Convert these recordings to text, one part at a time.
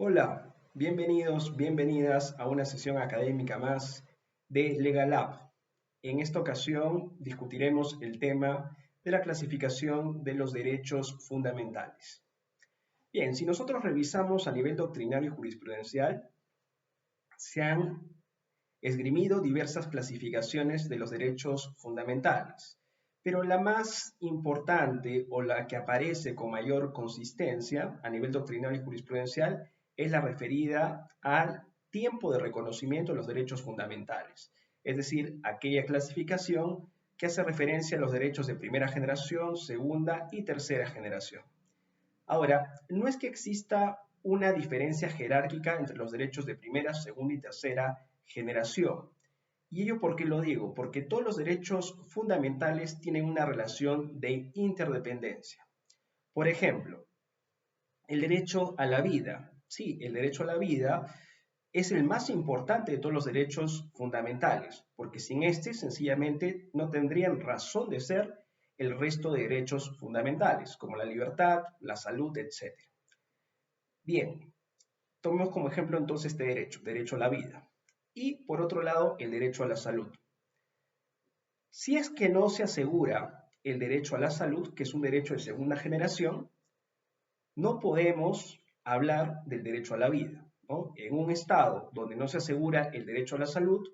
Hola, bienvenidos, bienvenidas a una sesión académica más de Legal Lab. En esta ocasión discutiremos el tema de la clasificación de los derechos fundamentales. Bien, si nosotros revisamos a nivel doctrinario y jurisprudencial, se han esgrimido diversas clasificaciones de los derechos fundamentales, pero la más importante o la que aparece con mayor consistencia a nivel doctrinario y jurisprudencial es la referida al tiempo de reconocimiento de los derechos fundamentales, es decir, aquella clasificación que hace referencia a los derechos de primera generación, segunda y tercera generación. Ahora, no es que exista una diferencia jerárquica entre los derechos de primera, segunda y tercera generación. ¿Y ello por qué lo digo? Porque todos los derechos fundamentales tienen una relación de interdependencia. Por ejemplo, el derecho a la vida. Sí, el derecho a la vida es el más importante de todos los derechos fundamentales, porque sin este sencillamente no tendrían razón de ser el resto de derechos fundamentales, como la libertad, la salud, etc. Bien, tomemos como ejemplo entonces este derecho a la vida. Y por otro lado, el derecho a la salud. Si es que no se asegura el derecho a la salud, que es un derecho de segunda generación, no podemos hablar del derecho a la vida, ¿no? En un estado donde no se asegura el derecho a la salud,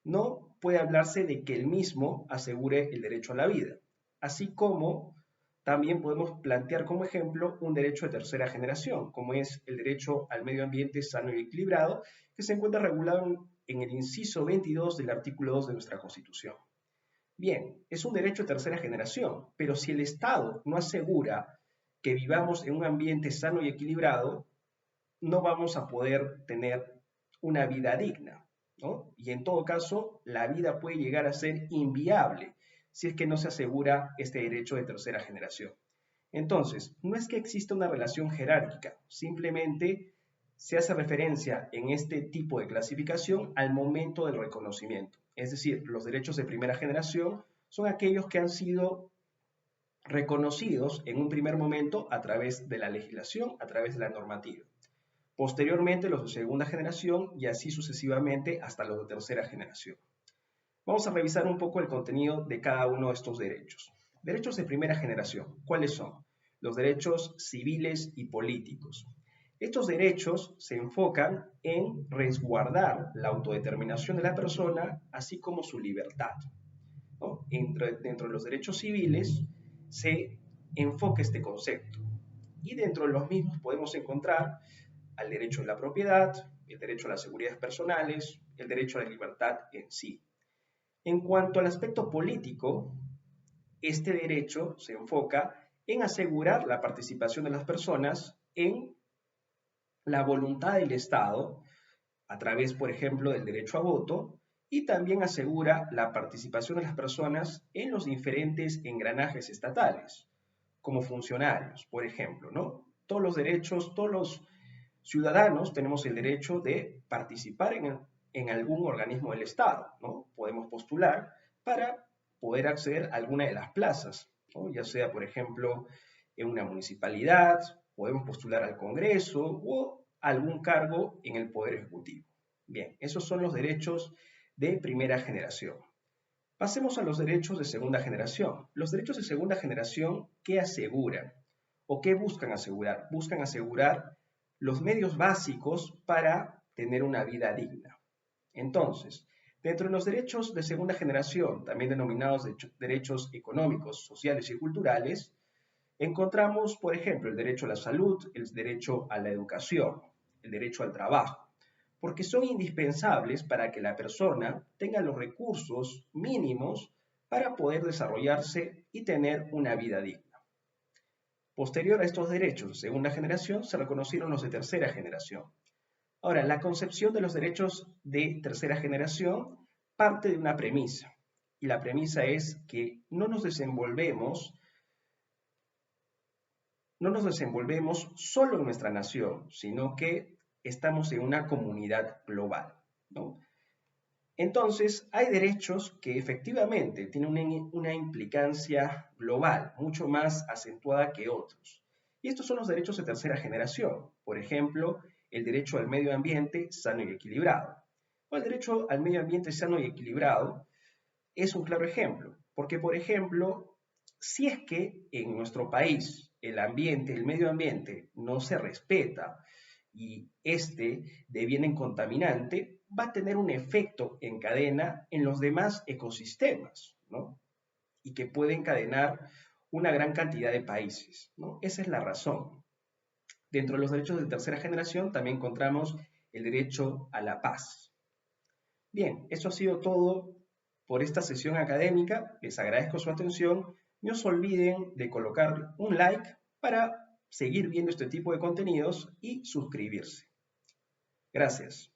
no puede hablarse de que el mismo asegure el derecho a la vida. Así como también podemos plantear como ejemplo un derecho de tercera generación, como es el derecho al medio ambiente sano y equilibrado, que se encuentra regulado en el inciso 22 del artículo 2 de nuestra Constitución. Bien, es un derecho de tercera generación, pero si el Estado no asegura que vivamos en un ambiente sano y equilibrado, no vamos a poder tener una vida digna, ¿no? Y en todo caso, la vida puede llegar a ser inviable si es que no se asegura este derecho de tercera generación. Entonces, no es que exista una relación jerárquica, simplemente se hace referencia en este tipo de clasificación al momento del reconocimiento. Es decir, los derechos de primera generación son aquellos que han sido reconocidos en un primer momento a través de la legislación, a través de la normativa. Posteriormente los de segunda generación y así sucesivamente hasta los de tercera generación. Vamos a revisar un poco el contenido de cada uno de estos derechos. Derechos de primera generación, ¿cuáles son? Los derechos civiles y políticos. Estos derechos se enfocan en resguardar la autodeterminación de la persona, así como su libertad, ¿no? Dentro de los derechos civiles se enfoca este concepto. Y dentro de los mismos podemos encontrar al derecho de la propiedad, el derecho a las seguridades personales, el derecho a la libertad en sí. En cuanto al aspecto político, este derecho se enfoca en asegurar la participación de las personas en la voluntad del Estado, a través, por ejemplo, del derecho a voto, y también asegura la participación de las personas en los diferentes engranajes estatales, como funcionarios, por ejemplo, ¿no? Todos los derechos, todos los ciudadanos tenemos el derecho de participar en algún organismo del Estado, ¿no? Podemos postular para poder acceder a alguna de las plazas, ¿no? Ya sea, por ejemplo, en una municipalidad, podemos postular al Congreso o algún cargo en el Poder Ejecutivo. Bien, esos son los derechos de primera generación. Pasemos a los derechos de segunda generación. Los derechos de segunda generación, ¿qué aseguran? ¿O qué buscan asegurar? Buscan asegurar los medios básicos para tener una vida digna. Entonces, dentro de los derechos de segunda generación, también denominados derechos económicos, sociales y culturales, encontramos, por ejemplo, el derecho a la salud, el derecho a la educación, el derecho al trabajo, porque son indispensables para que la persona tenga los recursos mínimos para poder desarrollarse y tener una vida digna. Posterior a estos derechos de segunda generación se reconocieron los de tercera generación. Ahora, la concepción de los derechos de tercera generación parte de una premisa, y la premisa es que no nos desenvolvemos solo en nuestra nación, sino que estamos en una comunidad global, ¿no? Entonces, hay derechos que efectivamente tienen una implicancia global, mucho más acentuada que otros. Y estos son los derechos de tercera generación. Por ejemplo, el derecho al medio ambiente sano y equilibrado. El derecho al medio ambiente sano y equilibrado es un claro ejemplo, porque, por ejemplo, si es que en nuestro país el ambiente, el medio ambiente no se respeta y este deviene en contaminante, va a tener un efecto en cadena en los demás ecosistemas, ¿no? Y que puede encadenar una gran cantidad de países, ¿no? Esa es la razón. Dentro de los derechos de tercera generación también encontramos el derecho a la paz. Bien, eso ha sido todo por esta sesión académica. Les agradezco su atención. No se olviden de colocar un like para seguir viendo este tipo de contenidos y suscribirse. Gracias.